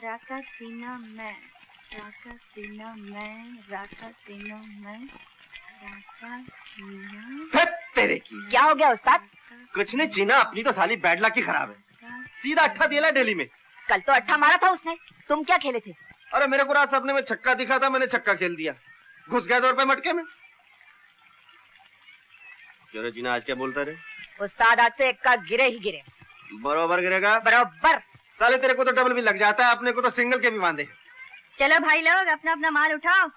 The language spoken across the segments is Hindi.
राका सीना मैं, राका सीना मैं, राका सीना मैं, राका सीना। तेरे की क्या हो गया उस्ताद? कुछ नहीं जीना, अपनी तो साली बैड लक की खराब है। सीधा अट्ठा दिया दिल्ली में। कल तो अट्ठा मारा था उसने। तुम क्या खेले थे? अरे मेरे को रात सपने में छक्का दिखा था, मैंने छक्का खेल दिया, घुस गया 2 रुपए मटके में। क्यों रे जीना, आज क्या बोलता रे? उस्ताद आज से इक्का गिरे ही गिरे। बरोबर गिरेगा? बरोबर। साले तेरे को तो डबल भी लग जाता है, अपने को तो सिंगल के भी बांधे। चलो भाई लोग अपना अपना माल उठाओ।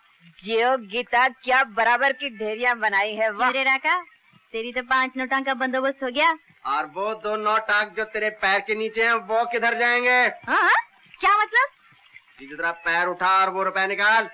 जियो गीता, क्या बराबर की ढेरियां बनाई है। वाह राका, तेरी तो 5 नोटां का बंदोबस्त हो गया। और वो 2 नोटांक जो तेरे पैर के नीचे हैं वो किधर जाएंगे? हाँ? क्या मतलब? सीधी तरह पैर उठा और वो रुपए निकाल।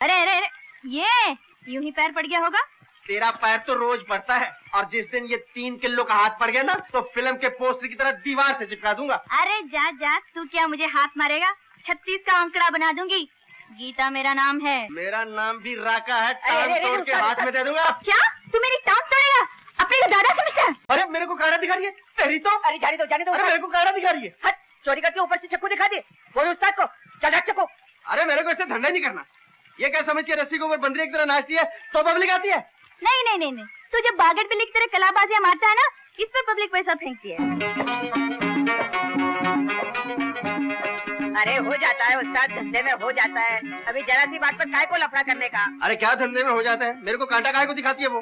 अरे अरे अरे, ये यूं ही पैर पड़ गया होगा। तेरा पैर तो रोज पड़ता है, और जिस दिन ये 3 किलो का हाथ पड़ गया ना, तो फिल्म के पोस्टर की तरह दीवार से चिपका दूंगा। अरे जा जा, तू क्या मुझे हाथ मारेगा? 36 का आंकड़ा बना दूंगी। गीता मेरा नाम है। मेरा नाम भी राका है, टांग अरे, तोड़ के हाथ में दे दूंगा। क्या तू मेरी टांग तोड़ेगा? अपने को दादा समझता है? अरे मेरे को काड़ा दिखा रही है तेरी तो। अरे जाने दो जाने दो। अरे मेरे को काड़ा दिखा रही है। हट, चोरी करके ऊपर से चक्कू दिखा दे। बोलो उस्ताद को, चल हट चक्कू। अरे मेरे को इससे धंधा नहीं करना। ये क्या समझ के रस्सी के ऊपर बंदरी की तरह नाचती है तो पब्लिक आती है? नहीं नहीं नहीं नहीं, तू जब बागड़ बिल्ली की तरह कलाबाजियां मारता है ना, इस पे पब्लिक पैसा फेंकती है। अरे हो जाता है उस्ताद, धंधे में हो जाता है। अभी जरा सी बात पर काय को लफड़ा करने का? अरे क्या धंधे में हो जाता है? मेरे को कांटा काहे को दिखाती है वो?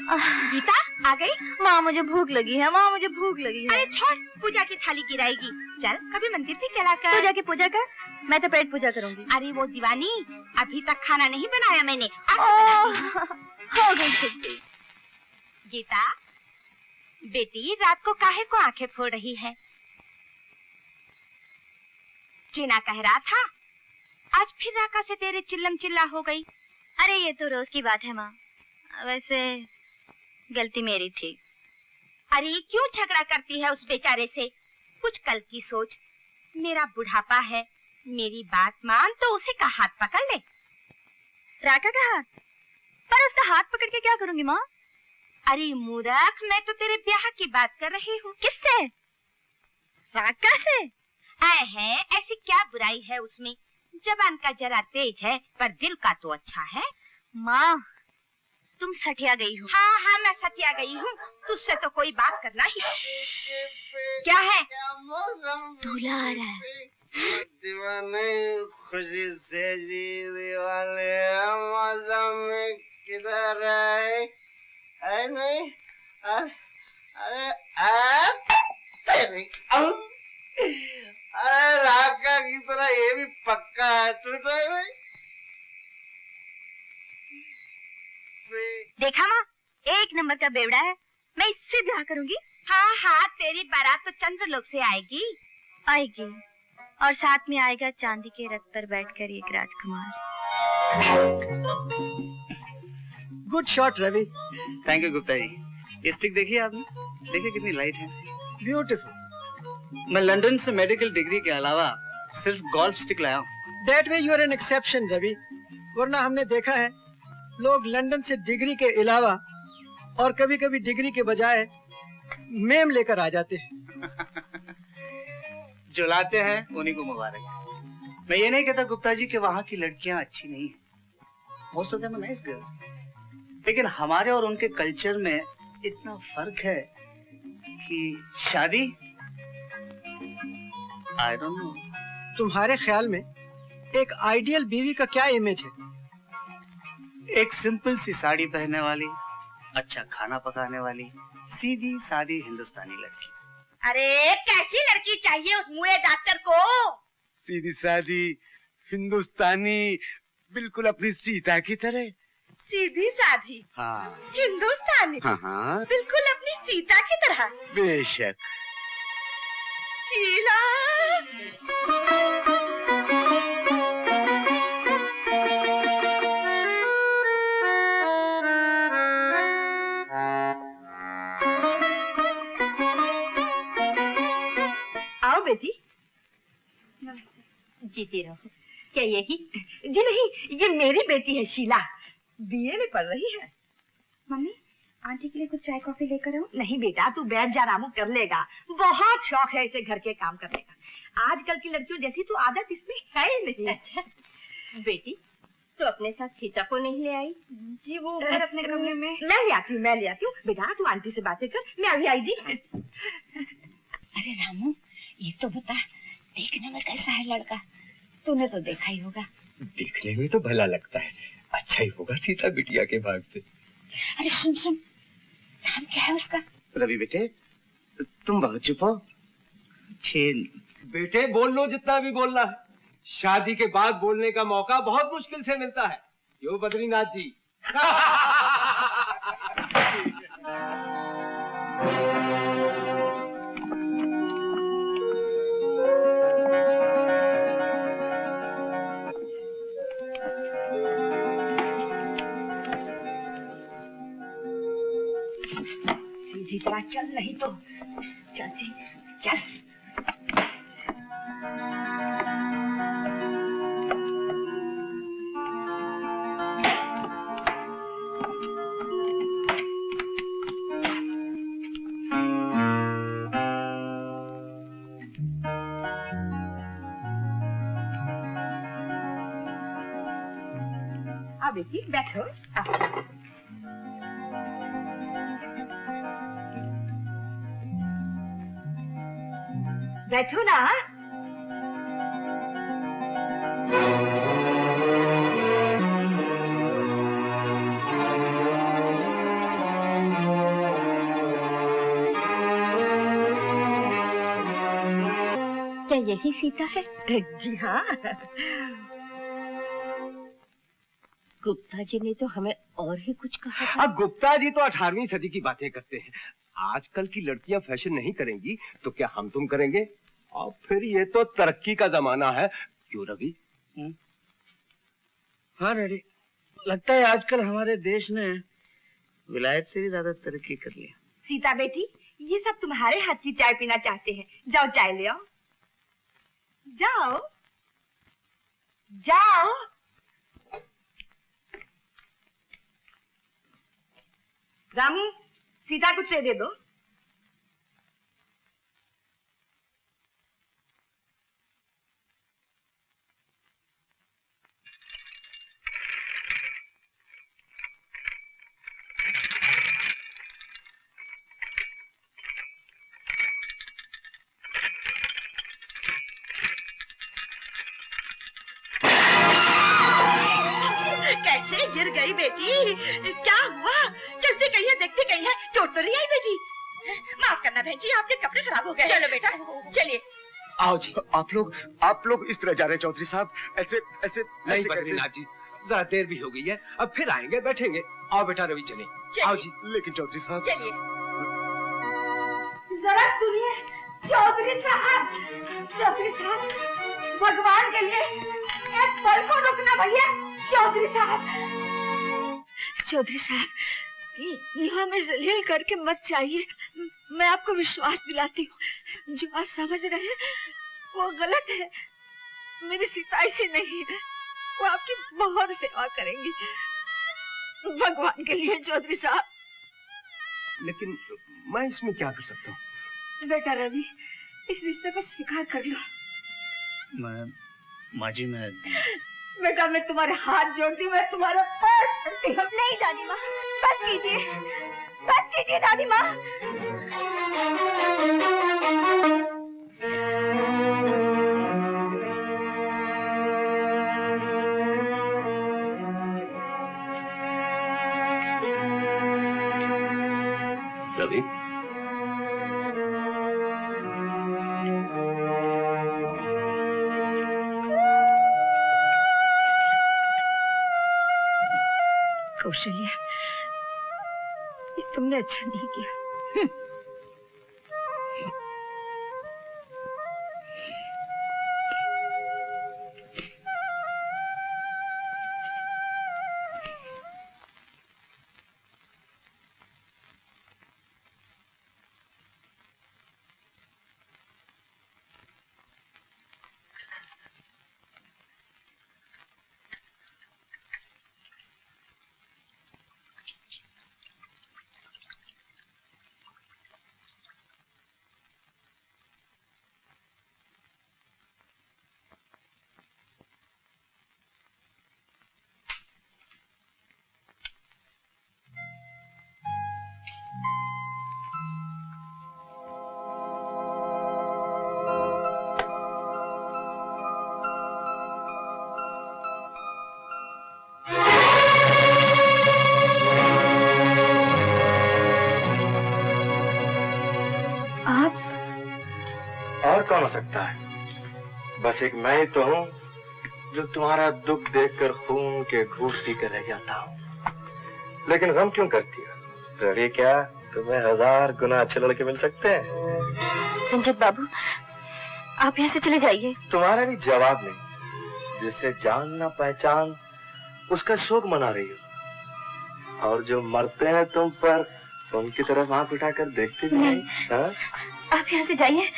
गीता आ गई? माँ मुझे भूख लगी है, माँ मुझे भूख लगी है। अरे छोड़, पूजा की थाली गिराएगी। चल कभी मंदिर भी चला कर। तू जाके पूजा कर, मैं तो पेट पूजा करूंगी। अरे वो दीवानी, अभी तक खाना नहीं बनाया मैंने। हो गई छुट्टी। गीता बेटी, रात को काहे को आंखें फोड़ रही है? जीना कह रहा था आज फिर राका से तेरे चिल्लम चिल्ला हो गई। अरे ये तो रोज की बात है माँ, वैसे गलती मेरी थी। अरे क्यों झगड़ा करती है उस बेचारे से? कुछ कल की सोच। मेरा बुढ़ापा है, मेरी बात मान तो उसी का हाथ पकड़ ले। राका का हाथ? पर उसका हाथ पकड़ के क्या करूंगी माँ? अरे मूर्ख, मैं तो तेरे ब्याह की बात कर रही हूँ। किससे? राका से? आए है, ऐसी क्या बुराई है उसमें? जबान का जरा तेज है, पर दिल का तो अच्छा है। माँ तुम सठिया गई हो। हाँ हाँ मैं सटिया गई हूँ, तुझसे तो कोई बात करना ही। क्या है? दूल्हा आ रहा है। दीवाने खुशी से जी दीवाने मौसम में किधर है? नहीं अरे अरे राका की तरह ये भी पक्का है। टूटा है देखा माँ, 1 नंबर का बेवड़ा है। मैं इससे ब्याह करूंगी। हाँ हाँ, तेरी बारात तो चंद्रलोक से आएगी। आएगी, और साथ में आएगा चांदी के रथ पर बैठकर एक राजकुमार। Good shot Ravi. Thank you Gupta ji. ये स्टिक देखिए आपने, देखिए कितनी लाइट है। ब्यूटीफुल। मैं लंदन से मेडिकल डिग्री के अलावा सिर्फ गोल्फ स्टिक लाया हूँ। That way you are an exception Ravi, वरना हमने देखा है लोग लंदन से डिग्री के अलावा और कभी कभी डिग्री के बजाय मेम लेकर आ जाते हैं। जो लाते हैं उन्हीं को मुबारक। मैं ये नहीं कहता गुप्ता जी कि वहाँ की लड़कियां अच्छी नहीं है, most of them are nice girls, लेकिन हमारे और उनके कल्चर में इतना फर्क है कि शादी, आई डोंट नो। तुम्हारे ख्याल में एक आइडियल बीवी का क्या इमेज है? एक सिंपल सी साड़ी पहनने वाली, अच्छा खाना पकाने वाली, सीधी सादी हिंदुस्तानी लड़की। अरे कैसी लड़की चाहिए उस मुए डॉक्टर को? सीधी सादी हिंदुस्तानी, बिल्कुल अपनी सीता की तरह। सीधी साधी? हाँ। हिंदुस्तानी? हाँ बिल्कुल अपनी सीता की तरह। बेशक। शीला। आओ बेटी। जीती रहो। क्या यही? जी नहीं, ये मेरी बेटी है शीला, बीए में पढ़ रही है। मम्मी, आंटी के लिए कुछ चाय कॉफी लेकर आओ। नहीं बेटा, तू बैठ जा, रामू कर लेगा। बहुत शौक है इसे घर के काम करने का। आजकल की लड़कियों जैसी तो आदत इसमें है ही नहीं। अच्छा बेटी, तो अपने साथ सीता को नहीं ले आई? जी वो ऊपर अपने कमरे में। मैं ले आती हूँ। बेटा तू आंटी से बातें कर, मैं अभी आई जी। अरे रामू, ये तो बता, देखने में कैसा है लड़का? तूने तो देखा ही होगा। देखने में तो भला लगता है, अच्छा ही होगा सीता बिटिया के भाग से। अरे सुन सुन, नाम क्या है उसका? रवि बेटे, तुम बहुत चुप हो। बेटे बोल लो जितना भी बोलना है। शादी के बाद बोलने का मौका बहुत मुश्किल से मिलता है। क्यों बद्रीनाथ जी? सीधी तरह चल, नहीं तो चाची चल। आओ बेटी बैठो। बैठो ना। क्या यही सीता है? जी हाँ। गुप्ता जी ने तो हमें और ही कुछ कहा था। अब गुप्ता जी तो 18वीं सदी की बातें करते हैं। आजकल की लड़कियां फैशन नहीं करेंगी तो क्या हम तुम करेंगे? और फिर ये तो तरक्की का जमाना है। क्यों रवि? हाँ डैडी, लगता है आजकल हमारे देश ने विलायत से भी ज्यादा तरक्की कर लिया। सीता बेटी, ये सब तुम्हारे हाथ की चाय पीना चाहते हैं। जाओ चाय ले आओ। जाओ जाओ। रामू, सीता को ट्रे दे दो। कैसे गिर गई बेटी? क्या हुआ? चलती कहीं है, देखती कहीं है, चोट तो नहीं आई बेटी? माफ करना बहन जी, आपके कपड़े खराब हो गए। चलो बेटा, चलिए। आओ जी, आप लोग इस तरह जा रहे हैं चौधरी साहब? ऐसे ऐसे नहीं बद्रीनाथ जी, जरा देर भी हो गई है, अब फिर आएंगे, बैठेंगे। आओ बेटा रवि, चले। आओ जी। लेकिन चौधरी साहब। चलिए। जरा सुनिए चौधरी साहब, चौधरी साहब, भगवान के लिए एक पल को रुकना भैया। चौधरी साहब, ये हमें जलील करके मत चाहिए। मैं आपको विश्वास दिलाती हूँ, जो आप समझ रहे हैं वो गलत है। मेरी सीता ऐसी नहीं है, वो आपकी बहुत सेवा करेंगी। भगवान के लिए चौधरी साहब। लेकिन मैं इसमें क्या कर सकता हूँ? बेटा रवि, इस रिश्ते को स्वीकार कर लो। माँ जी, मैं बेटा, मैं तुम्हारे हाथ जोड़ती हूँ, मैं तुम्हारे पैर पड़ती हूँ। नहीं दादी माँ, बस कीजिए दादी माँ। रवि, कौशल्या, ये तुमने अच्छा नहीं किया। हो सकता है? बस एक मैं ही तो हूं जो तुम्हारा दुख देखकर खून के घूंट पीकर रह जाता हूं। लेकिन गम क्यों करती हो रवि? क्या तुम्हें 1000 गुना अच्छे लड़के मिल सकते हैं? रंजित बाबू, आप यहाँ से चले जाइए। तुम्हारा भी जवाब नहीं। जिसे जान ना पहचान उसका शोक मना रही हो, और जो मरते हैं तुम पर उनकी तरफ आंख उठाकर देखते भी नहीं। आप यहाँ से जाइए।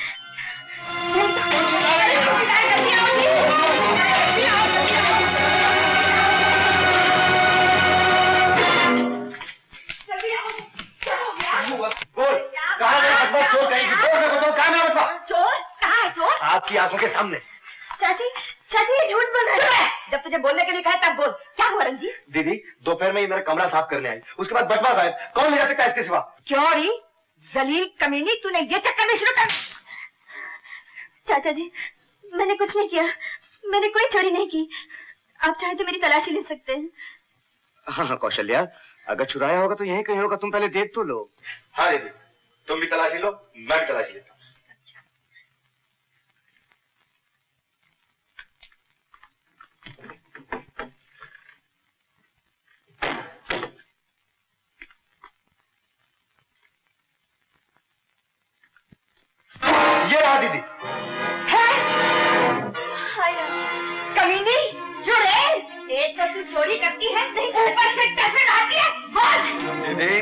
चोर कहाँ है? चोर आपकी आंखों के सामने। चाची, चाची ये झूठ बोल रहा है। जब तुझे बोलने के लिए कहा तब बोल। क्या हुआ रंजीत? दीदी दोपहर में ही मेरा कमरा साफ करने आई, उसके बाद बटवा गायब। कौन ले जा सकता है इसके सिवा? क्यों री जलील कमीनी, तूने ये चक्कर में शुरू कर। चाचा जी, मैंने कुछ नहीं किया, मैंने कोई चोरी नहीं की। आप चाहे तो मेरी तलाशी ले सकते हैं। हाँ हाँ कौशल्या, अगर चुराया होगा तो यहीं कहीं होगा, तुम पहले देख तो लो। हाँ दीदी, तुम भी तलाशी लो, मैं भी तलाशी लेता हूँ। ये रहा दीदी। कमीनी, चुड़ैल, एक तो तू चोरी करती है, ऊपर से टफन आती है। बोल। दीदी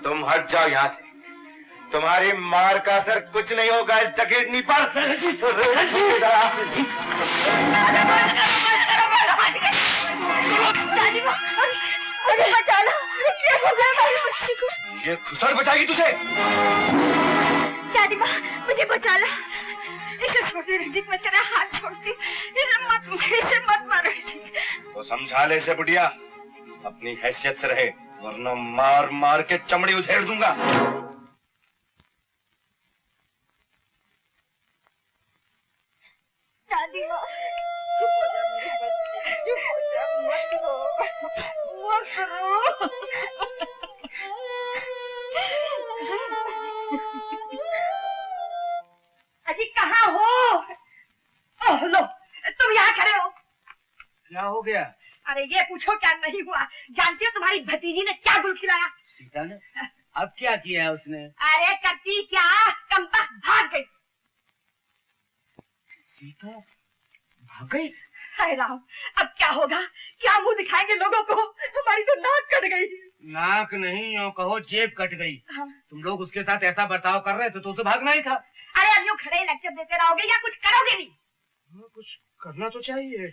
तुम हट जाओ यहाँ से, तुम्हारी मार का असर कुछ नहीं होगा इस डकैतनी पर। मुझे बचाना, क्या हो गया हमारी बच्ची को? ये खुसर बचाएगी तुझे। दादी माँ, मुझे बचा ला। इसे छोड़ दे रंजीत, मैं तेरा हाथ छोड़ती। इसे मत मार रंजीत। तो समझा ले इसे बुढ़िया, अपनी हैसियत से रहे, वरना मार मार के चमड़ी उधेड़ दूंगा। दादी माँ, चुप हो जा मेरी बच्ची, चुप हो जा, मत रो, मत रो। अजी कहाँ हो? ओह लो, तुम यहाँ खड़े हो। क्या हो गया? अरे ये पूछो क्या नहीं हुआ। जानती हो तुम्हारी भतीजी ने क्या गुल खिलाया? सीता ने? अब क्या किया है उसने? अरे करती क्या, कमबख्त भाग गई। सीता भाग गई? हाय राम, अब क्या होगा? क्या मुंह दिखाएंगे लोगों को? हमारी तो नाक कट गई। नाक नहीं, यूं कहो जेब कट गई। हाँ। तुम लोग उसके साथ ऐसा बर्ताव कर रहे थे तो उसे भागना ही था। अरे अब यूं खड़े लेक्चर देते रहोगे या कुछ करोगे नहीं? कुछ करना तो चाहिए,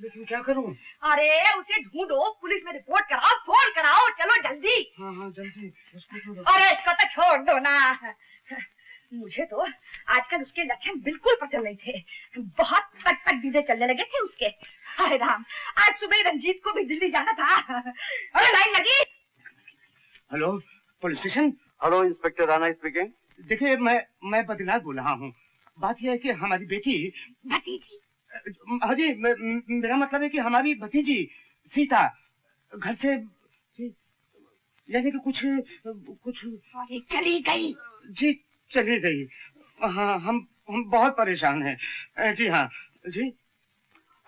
लेकिन क्या करूं? अरे उसे ढूंढो, पुलिस में रिपोर्ट कराओ, फोन कराओ, चलो जल्दी। हाँ हाँ जल्दी। अरे इसको तो छोड़ दो ना। मुझे तो आजकल उसके लक्षण बिल्कुल पसंद नहीं थे। बहुत तक दीदे चलने लगे थे उसके। हाय राम, आज सुबह रंजीत को भी दिल्ली जाना था। अरे लाइन लगी। Hello police station. Hello inspector Rana speaking. देखिए मैं बद्रीनाथ बोल रहा हूँ। बात यह है कि हमारी बेटी भतीजी। हाँ जी, मेरा मतलब है कि हमारी भतीजी सीता घर से, यानी कि कुछ अरे चली गई। जी चली गई। हाँ हम बहुत परेशान हैं। जी हाँ जी।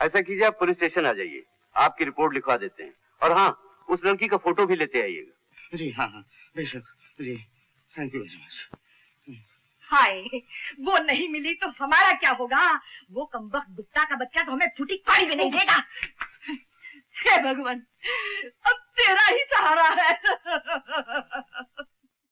ऐसा कीजिए, आप पुलिस स्टेशन आ जाइए, आपकी रिपोर्ट लिखवा देते हैं, और हाँ उस लड़की का फोटो भी लेते आइएगा। जी हाँ हाँ बेशक जी, थैंक यू वेरी मच। हाय, वो नहीं मिली तो हमारा क्या होगा? वो कमबख्त गुप्ता का बच्चा तो हमें फूटी कौड़ी भी नहीं देगा। हे भगवान, अब तेरा ही सहारा है।